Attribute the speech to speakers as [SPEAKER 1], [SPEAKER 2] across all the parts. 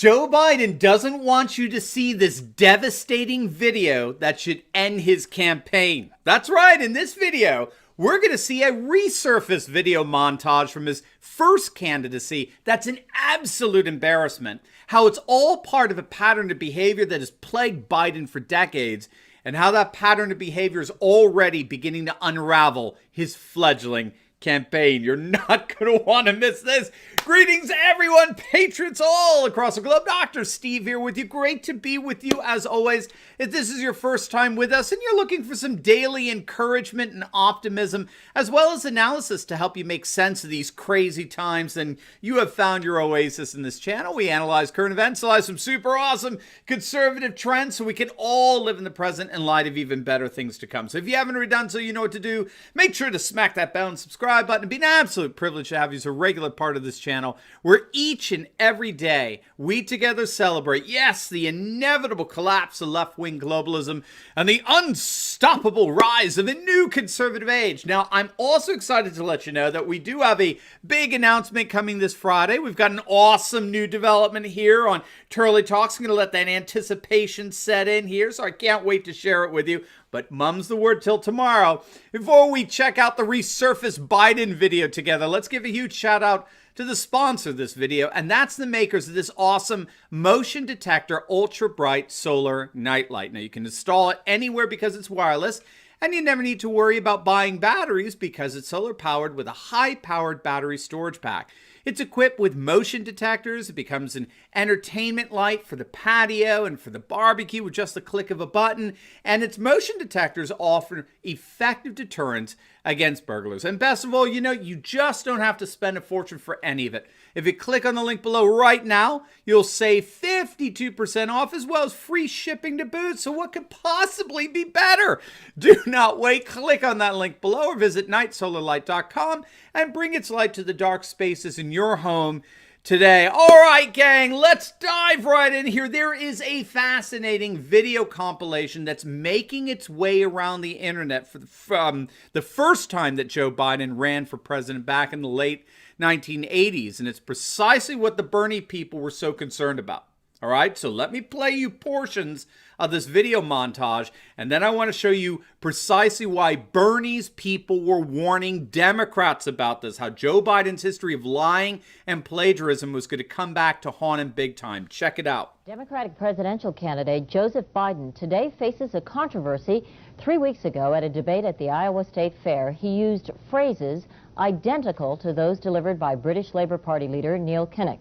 [SPEAKER 1] Joe Biden doesn't want you to see this devastating video that should end his campaign. That's right, in this video, we're going to see a resurfaced video montage from his first candidacy that's an absolute embarrassment. How it's all part of a pattern of behavior that has plagued Biden for decades, and how that pattern of behavior is already beginning to unravel his fledgling campaign. You're not going to want to miss this. Greetings, everyone, patriots all across the globe. Dr. Steve here with you. Great to be with you as always. If this is your first time with us and you're looking for some daily encouragement and optimism, as well as analysis to help you make sense of these crazy times, then you have found your oasis in this channel. We analyze current events, analyze some super awesome conservative trends so we can all live in the present in light of even better things to come. So if you haven't already done so, you know what to do. Make sure to smack that bell and subscribe button. It'd be an absolute privilege to have you as a regular part of this channel, where each and every day we together celebrate, yes, the inevitable collapse of left-wing globalism and the unstoppable rise of a new conservative age. Now, I'm also excited to let you know that we do have a big announcement coming this Friday. We've got an awesome new development here on Turley Talks. I'm going to let that anticipation set in here, so I can't wait to share it with you. But mum's the word till tomorrow. Before we check out the resurfaced Biden video together, let's give a huge shout out to the sponsor of this video, and that's the makers of this awesome motion detector ultra bright solar nightlight. Now you can install it anywhere because it's wireless, and you never need to worry about buying batteries because it's solar powered with a high powered battery storage pack. It's equipped with motion detectors. It becomes an entertainment light for the patio and for the barbecue with just the click of a button. And its motion detectors offer effective deterrents against burglars. And best of all, you know, you just don't have to spend a fortune for any of it. If you click on the link below right now, you'll save 52% off as well as free shipping to boot. So what could possibly be better? Do not wait. Click on that link below or visit nightsolarlight.com and bring its light to the dark spaces in your home today. All right, gang, let's dive right in here. There is a fascinating video compilation that's making its way around the internet from the first time that Joe Biden ran for president back in the late 1980s, and it's precisely what the Bernie people were so concerned about. All right, so let me play you portions of this video montage, and then I want to show you precisely why Bernie's people were warning Democrats about this, how Joe Biden's history of lying and plagiarism was going to come back to haunt him big time. Check it out.
[SPEAKER 2] Democratic presidential candidate Joseph Biden today faces a controversy. 3 weeks ago at a debate at the Iowa State Fair, he used phrases identical to those delivered by British Labour Party leader Neil Kinnock.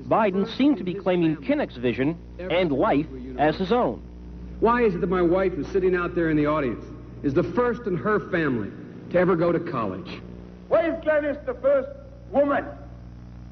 [SPEAKER 3] Biden seemed to be claiming Kinnock's vision and life as his own.
[SPEAKER 4] Why is it that my wife, who's sitting out there in the audience, is the first in her family to ever go to college?
[SPEAKER 5] Why is Gladys the first woman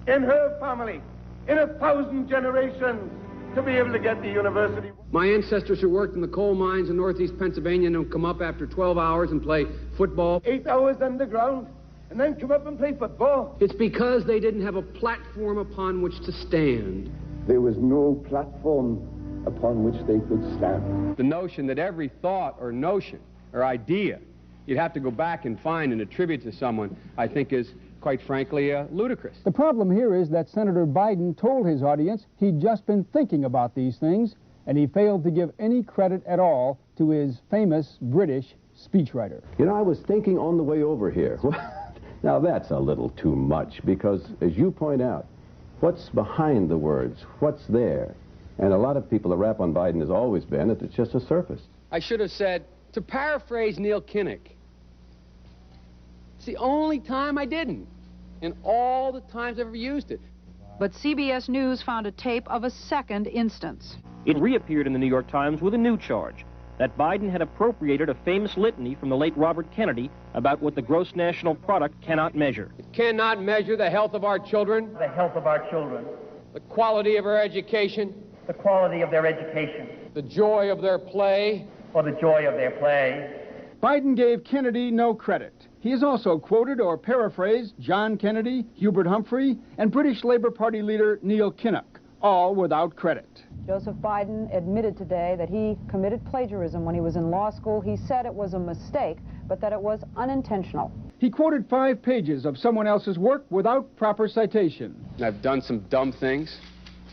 [SPEAKER 5] in her family, in 1,000 generations, to be able to get the university?
[SPEAKER 4] My ancestors who worked in the coal mines in northeast Pennsylvania don't come up after 12 hours and play football.
[SPEAKER 5] 8 hours underground, and then come up and play football.
[SPEAKER 4] It's because they didn't have a platform upon which to stand.
[SPEAKER 6] There was no platform upon which they could stand.
[SPEAKER 7] The notion that every thought or notion or idea you'd have to go back and find and attribute to someone, I think is, quite frankly, ludicrous.
[SPEAKER 8] The problem here is that Senator Biden told his audience he'd just been thinking about these things, and he failed to give any credit at all to his famous British speechwriter.
[SPEAKER 6] You know, I was thinking on the way over here. Now that's a little too much, because as you point out, what's behind the words? What's there? And a lot of people, the rap on Biden has always been that it's just a surface.
[SPEAKER 7] I should have said, to paraphrase Neil Kinnock, it's the only time I didn't, and all the times I've ever used it.
[SPEAKER 9] But CBS News found a tape of a second instance.
[SPEAKER 3] It reappeared in the New York Times with a new charge, that Biden had appropriated a famous litany from the late Robert Kennedy about what the gross national product cannot measure.
[SPEAKER 7] It cannot measure the health of our children,
[SPEAKER 5] The health of our children,
[SPEAKER 7] the quality of our education,
[SPEAKER 5] the quality of their education,
[SPEAKER 7] the joy of their play.
[SPEAKER 5] or the joy of their play.
[SPEAKER 8] Biden gave Kennedy no credit. He has also quoted or paraphrased John Kennedy, Hubert Humphrey, and British Labour Party leader Neil Kinnock, all without credit.
[SPEAKER 9] Joseph Biden admitted today that he committed plagiarism when he was in law school. He said it was a mistake, but that it was unintentional.
[SPEAKER 8] He quoted 5 pages of someone else's work without proper citation.
[SPEAKER 7] I've done some dumb things.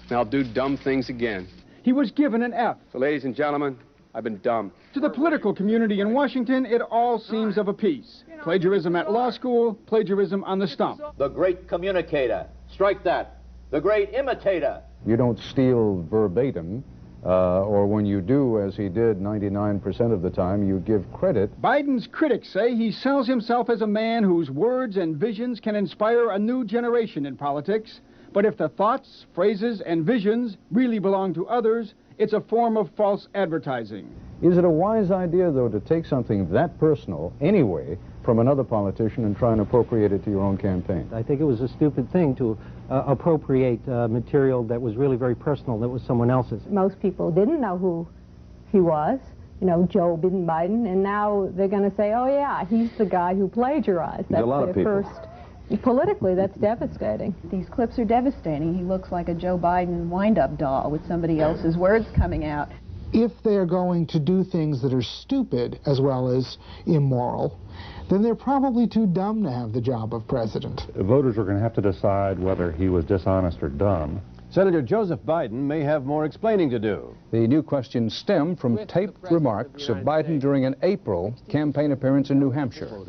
[SPEAKER 7] and I'll do dumb things again.
[SPEAKER 8] He was given an F.
[SPEAKER 7] So, ladies and gentlemen, I've been dumb.
[SPEAKER 8] To the political community in Washington, it all seems of a piece. Plagiarism at law school, plagiarism on the stump.
[SPEAKER 10] The great communicator. Strike that. The great imitator.
[SPEAKER 11] You don't steal verbatim, or when you do, as he did 99% of the time, you give credit.
[SPEAKER 8] Biden's critics say he sells himself as a man whose words and visions can inspire a new generation in politics. But if the thoughts, phrases, and visions really belong to others, it's a form of false advertising.
[SPEAKER 11] Is it a wise idea, though, to take something that personal, anyway, from another politician and try and appropriate it to your own campaign?
[SPEAKER 12] I think it was a stupid thing to appropriate material that was really very personal, that was someone else's.
[SPEAKER 13] Most people didn't know who he was, you know, Joe Biden, and now they're going to say, oh yeah, he's the guy who plagiarized.
[SPEAKER 6] That's a lot of people.
[SPEAKER 13] Politically, that's devastating.
[SPEAKER 14] These clips are devastating. He looks like a Joe Biden wind-up doll with somebody else's words coming out.
[SPEAKER 15] If they're going to do things that are stupid as well as immoral, then they're probably too dumb to have the job of president.
[SPEAKER 16] Voters are going to have to decide whether he was dishonest or dumb.
[SPEAKER 6] Senator Joseph Biden may have more explaining to do.
[SPEAKER 17] The new questions stem from taped remarks of Biden during an April campaign appearance in New Hampshire.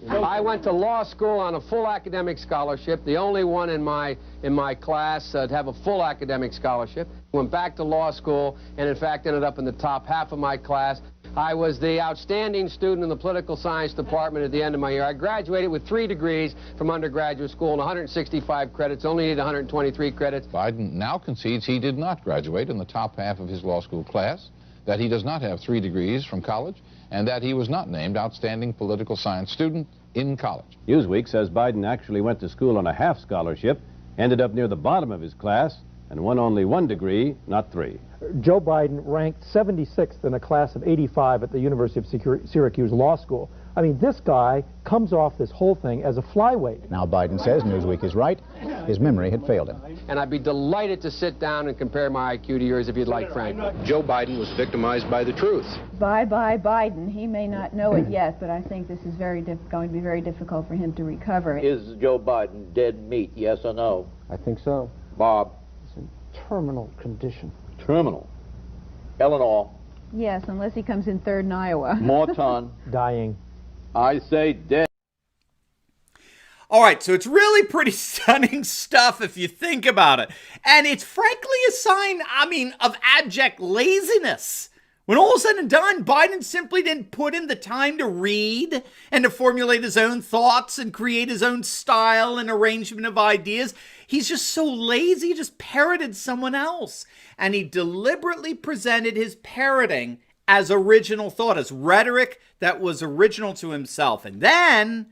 [SPEAKER 7] I went to law school on a full academic scholarship, the only one in my class to have a full academic scholarship. Went back to law school and in fact ended up in the top half of my class. I was the outstanding student in the political science department at the end of my year. I graduated with 3 degrees from undergraduate school and 165 credits, only needed 123 credits.
[SPEAKER 18] Biden now concedes he did not graduate in the top half of his law school class, that he does not have 3 degrees from college, and that he was not named outstanding political science student in college.
[SPEAKER 6] Newsweek says Biden actually went to school on a half scholarship, ended up near the bottom of his class, and won only 1 degree, not 3.
[SPEAKER 12] Joe Biden ranked 76th in a class of 85 at the University of Syracuse Law School. I mean, this guy comes off this whole thing as a flyweight.
[SPEAKER 17] Now Biden says Newsweek is right. His memory had failed him.
[SPEAKER 7] And I'd be delighted to sit down and compare my IQ to yours if you'd like, Frank.
[SPEAKER 18] Joe Biden was victimized by the truth.
[SPEAKER 14] Bye-bye Biden. He may not know it yet, but I think this is going to be very difficult for him to recover.
[SPEAKER 10] Is Joe Biden dead meat, yes or no?
[SPEAKER 12] I think so.
[SPEAKER 10] Bob?
[SPEAKER 12] It's in terminal condition.
[SPEAKER 10] Terminal. Eleanor?
[SPEAKER 14] Yes, unless he comes in third in Iowa.
[SPEAKER 10] Morton?
[SPEAKER 12] Dying.
[SPEAKER 10] I say dead.
[SPEAKER 1] All right, so it's really pretty stunning stuff if you think about it. And it's frankly a sign, of abject laziness. When all is said and done, Biden simply didn't put in the time to read and to formulate his own thoughts and create his own style and arrangement of ideas. He's just so lazy, he just parroted someone else. And he deliberately presented his parroting as original thought, as rhetoric that was original to himself. And then,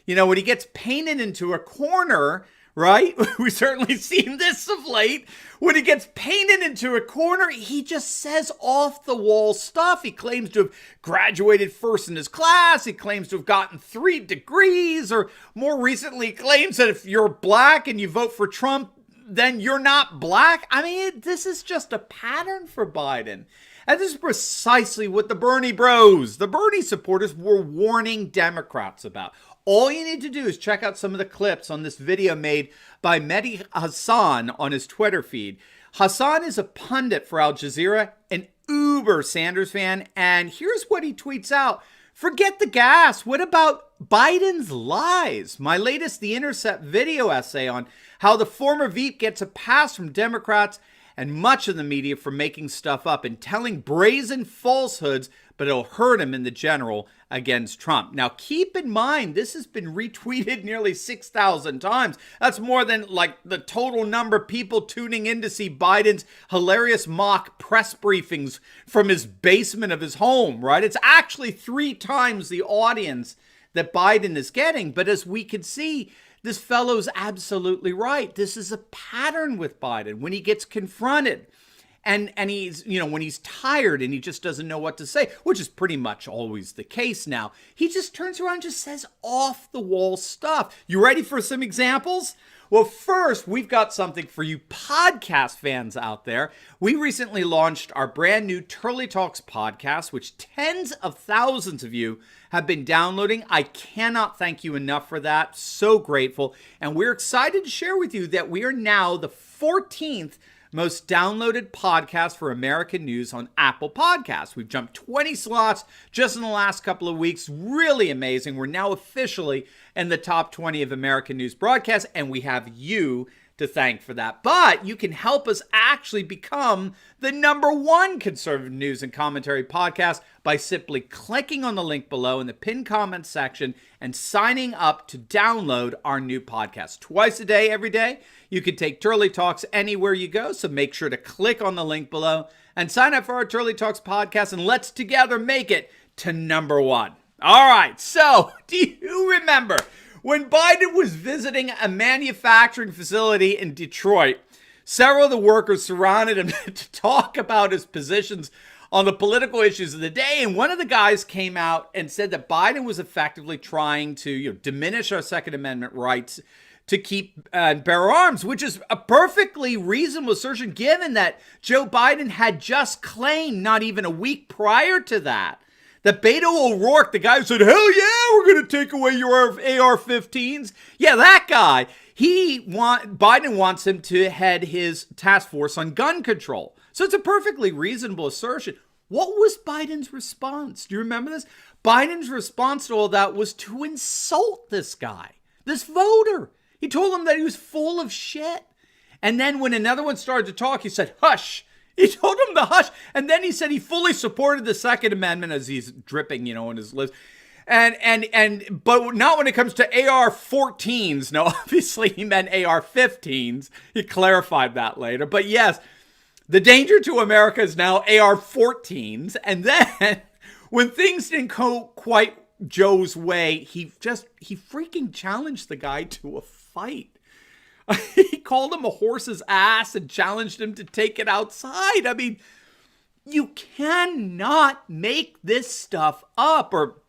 [SPEAKER 1] when he gets painted into a corner, right? We've certainly seen this of late. When he gets painted into a corner, he just says off-the-wall stuff. He claims to have graduated first in his class. He claims to have gotten 3 degrees, or more recently claims that if you're black and you vote for Trump, then you're not black. This is just a pattern for Biden. And this is precisely what the Bernie bros, the Bernie supporters, were warning Democrats about. All you need to do is check out some of the clips on this video made by Mehdi Hassan on his Twitter feed. Hassan is a pundit for Al Jazeera, an uber Sanders fan, and here's what he tweets out. Forget the gas. What about Biden's lies? My latest The Intercept video essay on how the former Veep gets a pass from Democrats and much of the media for making stuff up and telling brazen falsehoods, but it'll hurt him in the general against Trump. Now, keep in mind, this has been retweeted nearly 6,000 times. That's more than the total number of people tuning in to see Biden's hilarious mock press briefings from his basement of his home, right? It's actually 3 times the audience that Biden is getting. But as we can see, this fellow's absolutely right. This is a pattern with Biden. When he gets confronted and he's, when he's tired and he just doesn't know what to say, which is pretty much always the case now, he just turns around and just says off-the-wall stuff. You ready for some examples? Well, first, we've got something for you podcast fans out there. We recently launched our brand new Turley Talks podcast, which tens of thousands of you have been downloading. I cannot thank you enough for that. So grateful. And we're excited to share with you that we are now the 14th most downloaded podcast for American news on Apple Podcasts. We've jumped 20 slots just in the last couple of weeks. Really amazing. We're now officially in the top 20 of American news broadcasts, and we have you to thank for that. But you can help us actually become the #1 conservative news and commentary podcast by simply clicking on the link below in the pinned comment section and signing up to download our new podcast twice a day, every day. You can take Turley Talks anywhere you go, so make sure to click on the link below and sign up for our Turley Talks podcast, and let's together make it to #1. All right, so do you remember when Biden was visiting a manufacturing facility in Detroit? Several of the workers surrounded him to talk about his positions on the political issues of the day, and one of the guys came out and said that Biden was effectively trying to diminish our Second Amendment rights to keep and bear arms, which is a perfectly reasonable assertion given that Joe Biden had just claimed not even a week prior to that Beto O'Rourke, the guy who said, hell yeah, we're going to take away your AR-15s. Yeah, that guy. Biden wants him to head his task force on gun control. So it's a perfectly reasonable assertion. What was Biden's response? Do you remember this? Biden's response to all that was to insult this guy, this voter. He told him that he was full of shit. And then when another one started to talk, he said, hush. He told him to hush. And then he said he fully supported the Second Amendment as he's dripping, in his lips. But not when it comes to AR-14s. No, obviously he meant AR-15s. He clarified that later. But yes, the danger to America is now AR-14s. And then when things didn't go quite Joe's way, he freaking challenged the guy to a fight. He called him a horse's ass and challenged him to take it outside. I mean, you cannot make this stuff up. Or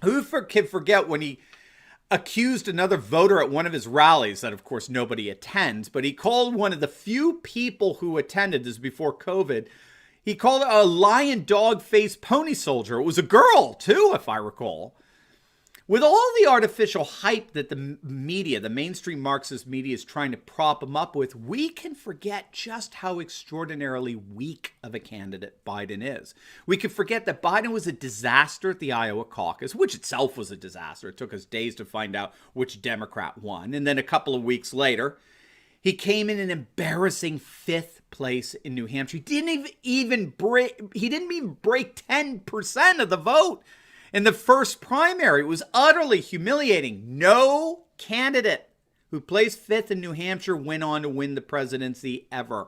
[SPEAKER 1] who can forget when he accused another voter at one of his rallies that, of course, nobody attends, but he called one of the few people who attended, this is before COVID, he called a lion dog faced pony soldier. It was a girl, too, if I recall. With all the artificial hype that the media, the mainstream Marxist media, is trying to prop him up with, we can forget just how extraordinarily weak of a candidate Biden is. We can forget that Biden was a disaster at the Iowa caucus, which itself was a disaster. It took us days to find out which Democrat won. And then a couple of weeks later, he came in an embarrassing 5th place in New Hampshire. He didn't even break 10% of the vote. In the first primary, it was utterly humiliating. No candidate who placed 5th in New Hampshire went on to win the presidency ever.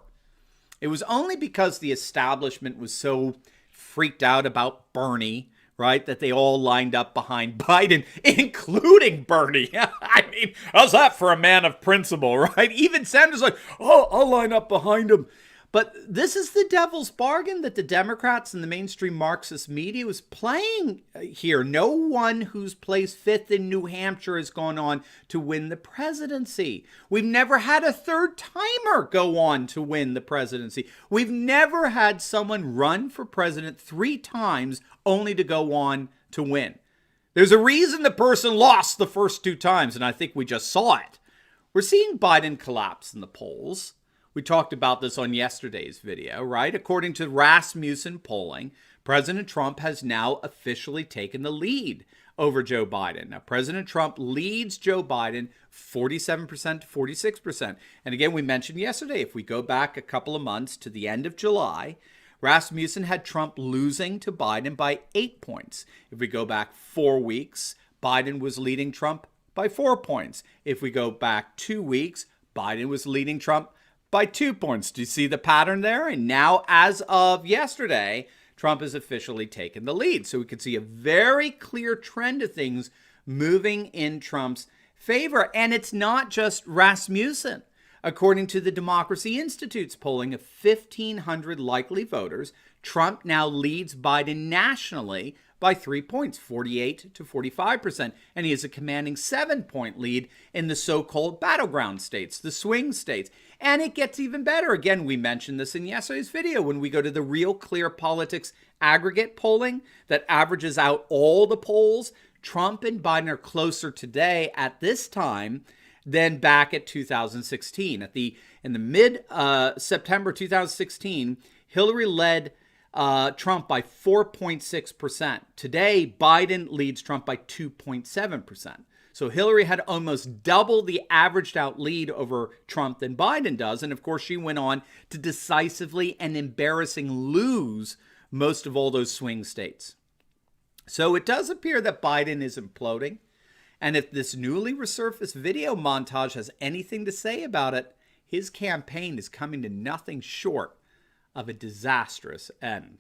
[SPEAKER 1] It was only because the establishment was so freaked out about Bernie, right, that they all lined up behind Biden, including Bernie. I mean, how's that for a man of principle, right? Even Sanders like, oh, I'll line up behind him. But this is the devil's bargain that the Democrats and the mainstream Marxist media was playing here. No one who's placed 5th in New Hampshire has gone on to win the presidency. We've never had a third timer go on to win the presidency. We've never had someone run for president 3 times only to go on to win. There's a reason the person lost the first 2 times, and I think we just saw it. We're seeing Biden collapse in the polls. We talked about this on yesterday's video, right? According to Rasmussen polling, President Trump has now officially taken the lead over Joe Biden. Now, President Trump leads Joe Biden 47% to 46%. And again, we mentioned yesterday, if we go back a couple of months to the end of July, Rasmussen had Trump losing to Biden by 8 points. If we go back 4 weeks, Biden was leading Trump by 4 points. If we go back 2 weeks, Biden was leading Trump by 2 points. Do you see the pattern there? And now, as of yesterday, Trump has officially taken the lead. So we can see a very clear trend of things moving in Trump's favor. And it's not just Rasmussen. According to the Democracy Institute's polling of 1,500 likely voters, Trump now leads Biden nationally by 3 points, 48 to 45%. And he has a commanding 7-point lead in the so-called battleground states, the swing states. And it gets even better. Again, we mentioned this in yesterday's video when we go to the Real Clear Politics aggregate polling that averages out all the polls. Trump and Biden are closer today at this time than back at 2016. In the mid-September 2016, Hillary led Trump by 4.6%. Today, Biden leads Trump by 2.7%. So Hillary had almost double the averaged out lead over Trump than Biden does. And of course, she went on to decisively and embarrassingly lose most of all those swing states. So it does appear that Biden is imploding. And if this newly resurfaced video montage has anything to say about it, his campaign is coming to nothing short of a disastrous end.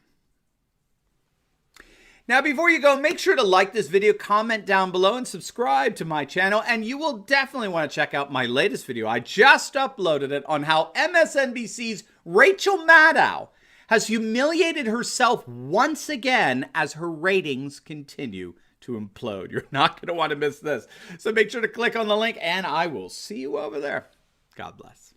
[SPEAKER 1] Now, before you go, make sure to like this video, comment down below, and subscribe to my channel. And you will definitely want to check out my latest video. I just uploaded it on how MSNBC's Rachel Maddow has humiliated herself once again as her ratings continue to implode. You're not going to want to miss this. So make sure to click on the link, and I will see you over there. God bless.